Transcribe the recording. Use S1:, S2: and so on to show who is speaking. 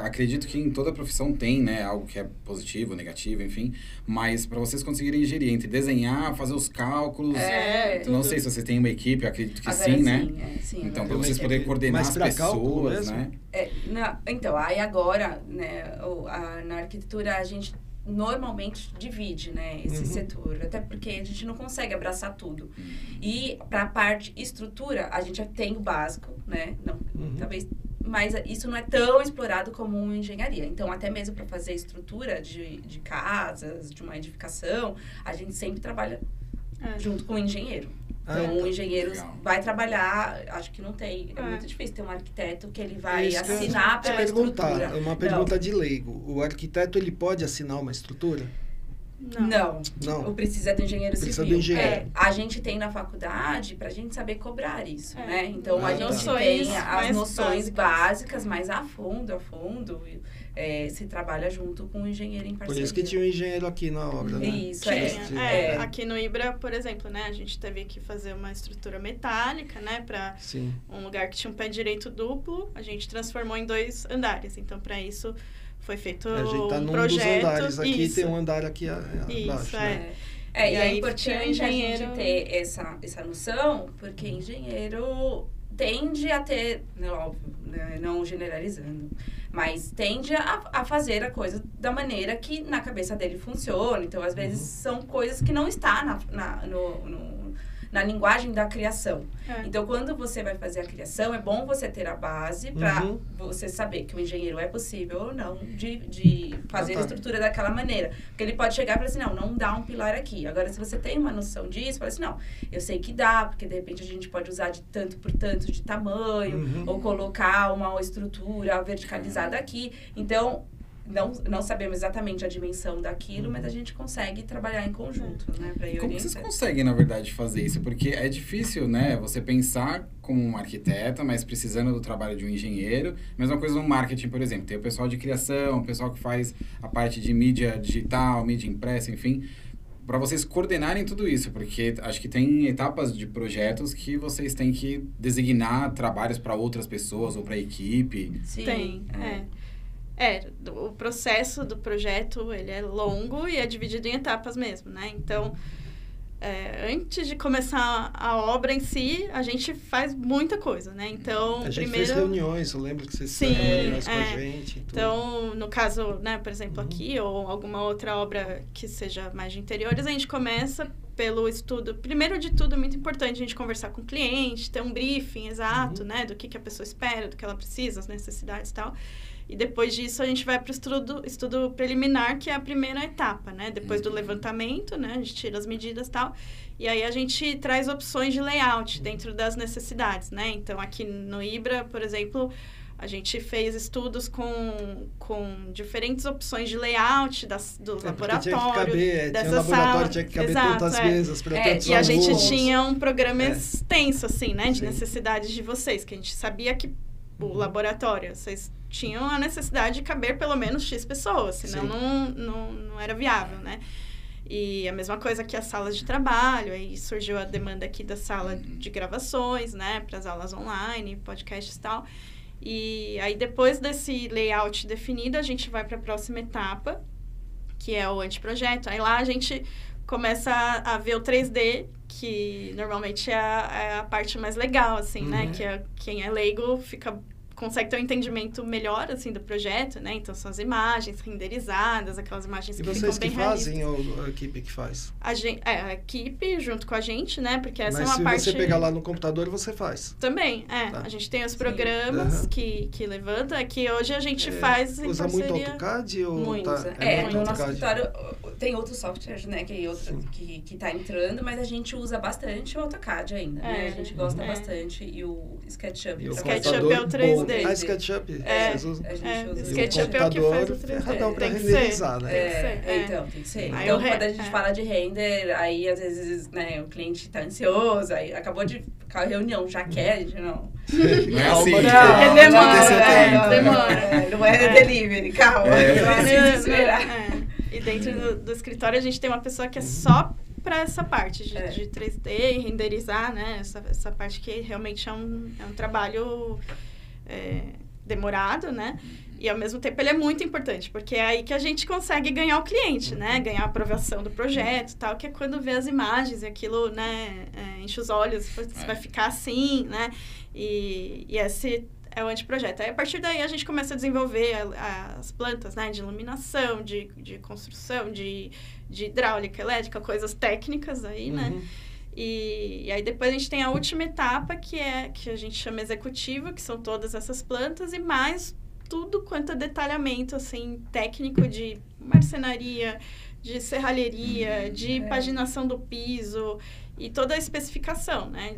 S1: acredito que em toda profissão tem, né, algo que é positivo, negativo, enfim, mas para vocês conseguirem gerir entre desenhar, fazer os cálculos, não sei se vocês têm uma equipe, eu acredito que
S2: agora
S1: sim, né?
S2: Sim,
S1: então, para vocês poderem coordenar as pessoas, né?
S2: Então, aí agora, né, na arquitetura a gente normalmente divide, né, esse setor, até porque a gente não consegue abraçar tudo. E para a parte estrutura, a gente já tem o básico, né, não, talvez, mas isso não é tão explorado como uma engenharia. Então, até mesmo para fazer estrutura de casas, de uma edificação, a gente sempre trabalha junto com o engenheiro. Então, o engenheiro vai trabalhar, acho que não tem, é muito difícil ter um arquiteto que ele vai assinar pela estrutura.
S3: É uma pergunta de leigo. O arquiteto, ele pode assinar uma estrutura?
S2: Não. O precisa do engenheiro civil.
S3: Do engenheiro.
S2: A gente tem na faculdade pra gente saber cobrar isso, né? Então, a gente tem as noções básicas, mas a fundo, se trabalha junto com o engenheiro em parceria.
S3: Por isso que tinha um engenheiro aqui na obra, né?
S2: Isso,
S4: Aqui no Ibra, por exemplo, né? A gente teve que fazer uma estrutura metálica, né? Para um lugar que tinha um pé direito duplo, a gente transformou em 2 andares. Então, para isso, foi feito
S3: a gente tá
S4: um
S3: num
S4: projeto.
S3: Dos andares. Aqui tem um andar aqui abaixo.
S4: Isso,
S3: né?
S2: E é importante a gente ter essa noção, porque engenheiro tende a ter, óbvio, né, não generalizando, mas tende a fazer a coisa da maneira que na cabeça dele funciona. Então, às vezes, são coisas que não está na linguagem da criação. Então, quando você vai fazer a criação, é bom você ter a base para você saber que o engenheiro é possível ou não de fazer a estrutura daquela maneira. Porque ele pode chegar e falar assim, não dá um pilar aqui. Agora, se você tem uma noção disso, fala assim, não, eu sei que dá, porque de repente a gente pode usar de tanto por tanto de tamanho, ou colocar uma estrutura verticalizada aqui. Então, não sabemos exatamente a dimensão daquilo, mas a gente consegue trabalhar em conjunto, né? Pra ir
S1: Como vocês conseguem, na verdade, fazer isso? Porque é difícil, né? Você pensar como um arquiteta, mas precisando do trabalho de um engenheiro. Mesma coisa no marketing, por exemplo. Tem o pessoal de criação, o pessoal que faz a parte de mídia digital, mídia impressa, enfim. Para vocês coordenarem tudo isso, porque acho que tem etapas de projetos que vocês têm que designar trabalhos para outras pessoas ou para a equipe.
S4: Sim, o processo do projeto, ele é longo e é dividido em etapas mesmo, né? Então, antes de começar a obra em si, a gente faz muita coisa, né? Então,
S3: a gente fez reuniões, eu lembro que vocês fizeram reuniões com a gente.
S4: Então, no caso, né, por exemplo, aqui, ou alguma outra obra que seja mais de interiores, a gente começa pelo estudo. Primeiro de tudo, é muito importante a gente conversar com o cliente, ter um briefing exato, né? Do que a pessoa espera, do que ela precisa, as necessidades e tal. E depois disso, a gente vai para o estudo preliminar, que é a primeira etapa, né? Depois do levantamento, né? A gente tira as medidas e tal. E aí, a gente traz opções de layout dentro das necessidades, né? Então, aqui no Ibra, por exemplo, a gente fez estudos com diferentes opções de layout do laboratório,
S3: tinha que caber,
S4: dessa
S3: sala. Tinha que caber tantas mesas para tantos
S4: e a
S3: alunos.
S4: gente tinha um programa extenso, assim, né? De necessidades de vocês, que a gente sabia que o laboratório, vocês tinham a necessidade de caber pelo menos X pessoas, senão não era viável, né? E a mesma coisa que as salas de trabalho, aí surgiu a demanda aqui da sala de gravações, né? Para as aulas online, podcasts e tal. E aí, depois desse layout definido, a gente vai para a próxima etapa, que é o anteprojeto. Aí lá a gente começa a ver o 3D, que normalmente é a parte mais legal, assim, né? Que quem é leigo consegue ter um entendimento melhor, assim, do projeto, né? Então, são as imagens renderizadas, aquelas imagens que ficam bem realistas.
S3: E vocês que fazem ou a equipe que faz?
S4: A equipe, junto com a gente, né? Porque essa é uma parte...
S3: Mas se você pegar lá no computador, você faz?
S4: Também,
S3: Tá.
S4: A gente tem os programas que levanta, que hoje a gente faz em
S3: usa
S4: parceria...
S3: muito AutoCAD? Ou
S2: muito.
S3: Muito
S2: no
S3: AutoCAD.
S2: nosso escritório tem outros softwares, né? Que tá entrando, mas a gente usa bastante o AutoCAD ainda, né? A gente gosta bastante. E o SketchUp.
S3: E o
S4: SketchUp é o 3D.
S3: SketchUp?
S2: A gente usa.
S4: SketchUp é o que faz o 3D.
S3: Radão pra
S4: Tem que
S3: renderizar,
S4: ser.
S3: né?
S2: Então, tem que ser.
S4: Aí
S2: Então, quando a gente fala de render, aí às vezes, né, o cliente tá ansioso, aí acabou de ficar a reunião, já quer, a gente não...
S1: Não é assim.
S2: Demora. Não é delivery, calma.
S4: E dentro do escritório a gente tem uma pessoa que é só para essa parte de 3D, renderizar, né? Essa parte que realmente é um trabalho demorado, né? E, ao mesmo tempo, ele é muito importante, porque é aí que a gente consegue ganhar o cliente, né? Ganhar a aprovação do projeto e tal, que é quando vê as imagens e aquilo, né, enche os olhos, você vai ficar assim, né? E esse é o anteprojeto. Aí, a partir daí, a gente começa a desenvolver as plantas, né? De iluminação, de construção, de hidráulica, elétrica, coisas técnicas aí, né? E aí, depois, a gente tem a última etapa, que a gente chama executivo, que são todas essas plantas, e mais tudo quanto é detalhamento, assim, técnico de marcenaria, de serralheria, de paginação do piso e toda a especificação, né?